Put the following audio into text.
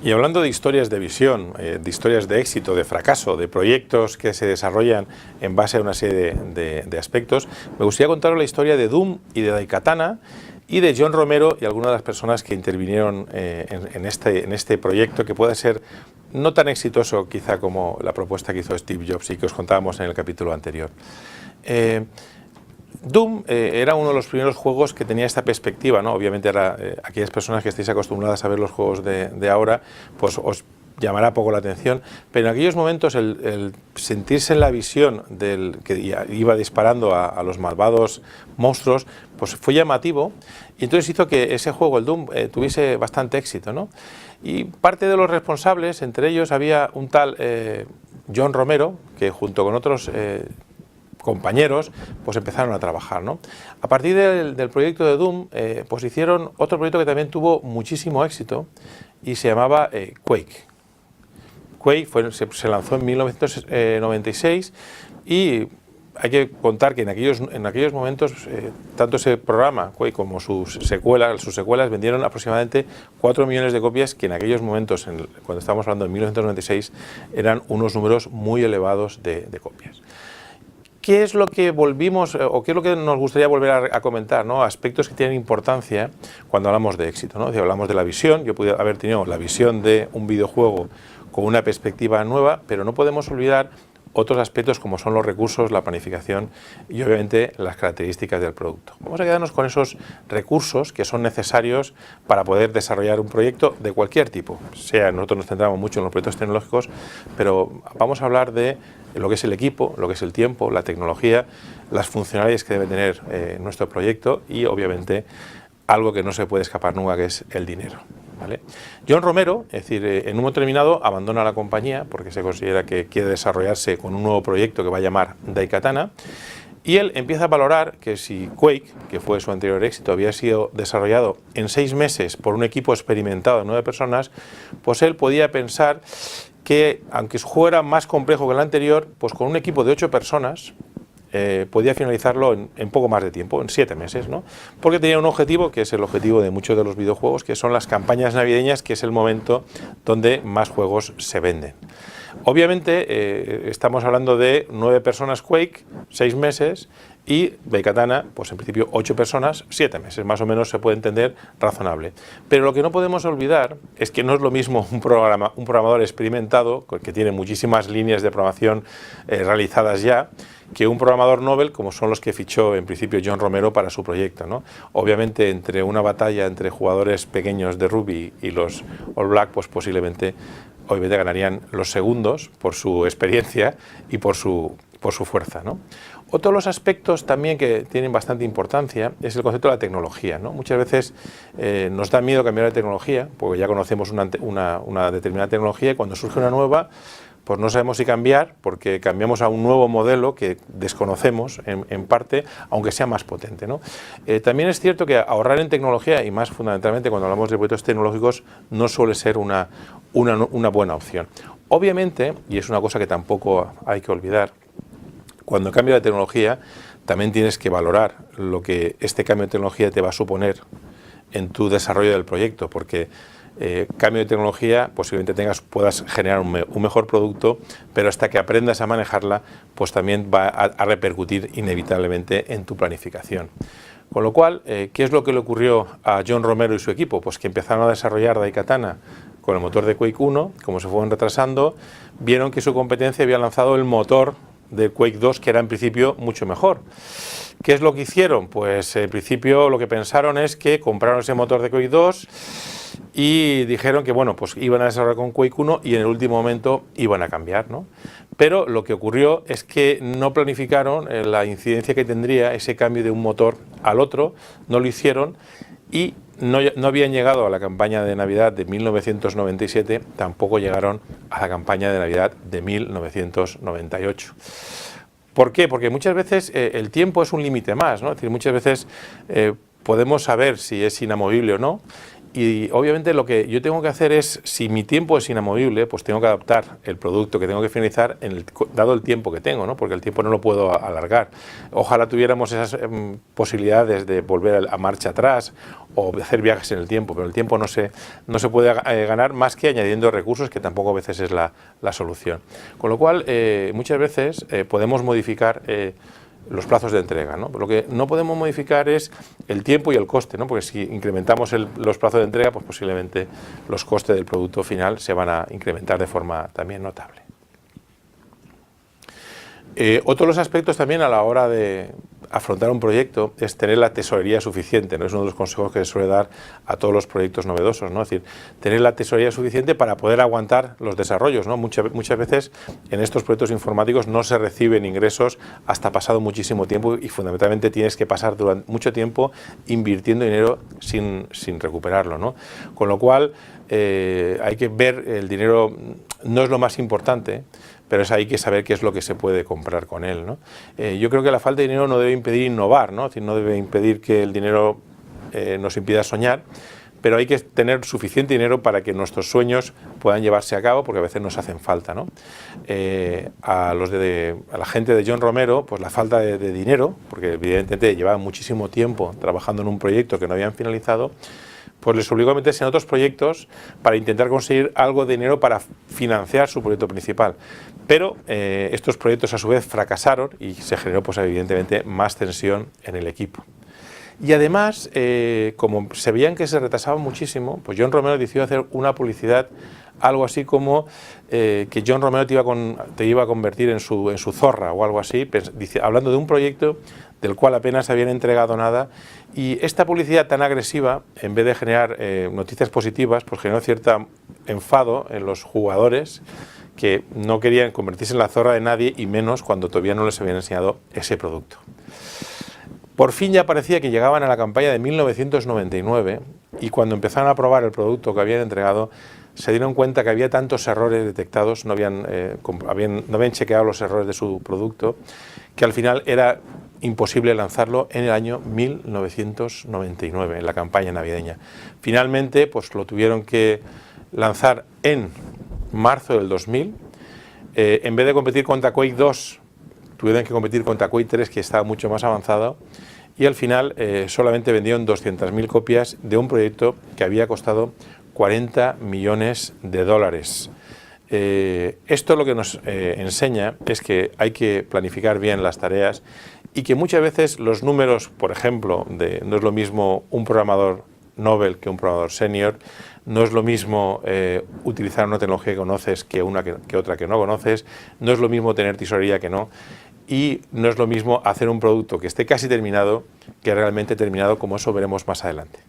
Y hablando de historias de visión, de historias de éxito, de fracaso, de proyectos que se desarrollan en base a una serie de aspectos, me gustaría contaros la historia de Doom y de Daikatana y de John Romero y algunas de las personas que intervinieron en este proyecto, que puede ser no tan exitoso quizá como la propuesta que hizo Steve Jobs y que os contábamos en el capítulo anterior. Doom era uno de los primeros juegos que tenía esta perspectiva, ¿no? Obviamente aquellas personas que estéis acostumbradas a ver los juegos de ahora, pues os llamará poco la atención, pero en aquellos momentos el sentirse en la visión del que iba disparando a los malvados monstruos, pues fue llamativo, y entonces hizo que ese juego, el Doom, tuviese bastante éxito, ¿no? Y parte de los responsables, entre ellos había un tal John Romero, que junto con otros compañeros, pues empezaron a trabajar, ¿no? A partir del proyecto de Doom, pues hicieron otro proyecto que también tuvo muchísimo éxito y se llamaba Quake. Quake se lanzó en 1996 y hay que contar que en aquellos momentos tanto ese programa Quake como sus secuelas vendieron aproximadamente 4 millones de copias, que en aquellos momentos, cuando estamos hablando de 1996, eran unos números muy elevados de copias. ¿Qué es lo que volvimos, o qué es lo que nos gustaría volver a comentar, ¿no? Aspectos que tienen importancia cuando hablamos de éxito, ¿no? Si hablamos de la visión, yo pude haber tenido la visión de un videojuego con una perspectiva nueva, pero no podemos olvidar otros aspectos como son los recursos, la planificación y obviamente las características del producto. Vamos a quedarnos con esos recursos que son necesarios para poder desarrollar un proyecto de cualquier tipo. Nosotros nos centramos mucho en los proyectos tecnológicos, pero vamos a hablar de lo que es el equipo, lo que es el tiempo, la tecnología, las funcionalidades que debe tener nuestro proyecto y obviamente algo que no se puede escapar nunca, que es el dinero, ¿vale? John Romero, es decir, en un momento determinado abandona la compañía porque se considera que quiere desarrollarse con un nuevo proyecto que va a llamar Daikatana, y él empieza a valorar que si Quake, que fue su anterior éxito, había sido desarrollado en 6 meses por un equipo experimentado de 9 personas, pues él podía pensar que, aunque su juego era más complejo que el anterior, pues con un equipo de 8 personas podía finalizarlo en poco más de tiempo, en 7 meses, ¿no? Porque tenía un objetivo, que es el objetivo de muchos de los videojuegos, que son las campañas navideñas, que es el momento donde más juegos se venden. Obviamente estamos hablando de 9 personas Quake, 6 meses, y Daikatana, pues en principio 8 personas, 7 meses, más o menos se puede entender razonable. Pero lo que no podemos olvidar es que no es lo mismo un programador experimentado, que tiene muchísimas líneas de programación realizadas ya, que un programador novel, como son los que fichó en principio John Romero para su proyecto, ¿no? Obviamente, entre una batalla entre jugadores pequeños de Ruby y los All Black, pues posiblemente obviamente ganarían los segundos por su experiencia y por su fuerza, ¿no? Otro de los aspectos también que tienen bastante importancia es el concepto de la tecnología, ¿no? Muchas veces nos da miedo cambiar de tecnología, porque ya conocemos una determinada tecnología, y cuando surge una nueva, pues no sabemos si cambiar, porque cambiamos a un nuevo modelo que desconocemos en parte, aunque sea más potente, ¿no? También es cierto que ahorrar en tecnología, y más fundamentalmente cuando hablamos de proyectos tecnológicos, no suele ser una buena opción. Obviamente, y es una cosa que tampoco hay que olvidar, cuando cambia de tecnología, también tienes que valorar lo que este cambio de tecnología te va a suponer en tu desarrollo del proyecto, porque cambio de tecnología posiblemente puedas generar un mejor producto, pero hasta que aprendas a manejarla, pues también va a repercutir inevitablemente en tu planificación. Con lo cual, ¿qué es lo que le ocurrió a John Romero y su equipo? Pues que empezaron a desarrollar Daikatana con el motor de Quake 1, como se fueron retrasando, vieron que su competencia había lanzado el motor de Quake 2, que era en principio mucho mejor. ¿Qué es lo que hicieron? Pues en principio lo que pensaron es que compraron ese motor de Quake 2 y dijeron que bueno, pues iban a desarrollar con Quake 1 y en el último momento iban a cambiar, ¿no? Pero lo que ocurrió es que no planificaron la incidencia que tendría ese cambio de un motor al otro, no lo hicieron y no habían llegado a la campaña de Navidad de 1997, tampoco llegaron a la campaña de Navidad de 1998. ¿Por qué? Porque muchas veces el tiempo es un límite más, ¿no? Es decir, muchas veces podemos saber si es inamovible o no, Y obviamente lo que yo tengo que hacer es, si mi tiempo es inamovible, pues tengo que adaptar el producto que tengo que finalizar dado el tiempo que tengo, ¿no? Porque el tiempo no lo puedo alargar. Ojalá tuviéramos esas posibilidades de volver a marcha atrás o hacer viajes en el tiempo, pero el tiempo no se puede ganar más que añadiendo recursos, que tampoco a veces es la solución. Con lo cual, muchas veces podemos modificar los plazos de entrega, ¿no? Lo que no podemos modificar es el tiempo y el coste, ¿no? Porque si incrementamos los plazos de entrega, pues posiblemente los costes del producto final se van a incrementar de forma también notable. Otro de los aspectos también a la hora de afrontar un proyecto es tener la tesorería suficiente, ¿no? Es uno de los consejos que se suele dar a todos los proyectos novedosos, ¿no? Es decir, tener la tesorería suficiente para poder aguantar los desarrollos, ¿no? Muchas veces en estos proyectos informáticos no se reciben ingresos hasta pasado muchísimo tiempo y fundamentalmente tienes que pasar durante mucho tiempo invirtiendo dinero sin recuperarlo, ¿no? Con lo cual hay que ver, el dinero no es lo más importante, pero hay que saber qué es lo que se puede comprar con él, ¿no? Yo creo que la falta de dinero no debe impedir innovar, ¿no? Es decir, no debe impedir que el dinero nos impida soñar, pero hay que tener suficiente dinero para que nuestros sueños puedan llevarse a cabo, porque a veces nos hacen falta, ¿no? A la gente de John Romero, pues la falta de dinero, porque evidentemente llevaban muchísimo tiempo trabajando en un proyecto que no habían finalizado, pues les obligó a meterse en otros proyectos para intentar conseguir algo de dinero para financiar su proyecto principal. Pero estos proyectos a su vez fracasaron y se generó, pues evidentemente, más tensión en el equipo. Y además, como se veían que se retrasaban muchísimo, pues John Romero decidió hacer una publicidad, algo así como que John Romero te iba a convertir en su zorra o algo así, hablando de un proyecto del cual apenas habían entregado nada, y esta publicidad tan agresiva, en vez de generar noticias positivas, pues generó cierto enfado en los jugadores que no querían convertirse en la zorra de nadie, y menos cuando todavía no les habían enseñado ese producto. Por fin ya parecía que llegaban a la campaña de 1999, y cuando empezaron a probar el producto que habían entregado, se dieron cuenta que había tantos errores detectados, no habían chequeado los errores de su producto, que al final era imposible lanzarlo en el año 1999, en la campaña navideña. Finalmente, pues lo tuvieron que lanzar en marzo del 2000. En vez de competir contra Quake 2, tuvieron que competir contra Quake 3, que estaba mucho más avanzado, y al final solamente vendieron 200.000 copias de un proyecto que había costado $40 millones. Esto lo que nos enseña es que hay que planificar bien las tareas, y que muchas veces los números, por ejemplo, no es lo mismo un programador Nobel que un programador senior, no es lo mismo utilizar una tecnología que conoces que otra que no conoces, no es lo mismo tener tesorería que no, y no es lo mismo hacer un producto que esté casi terminado que realmente terminado, como eso veremos más adelante.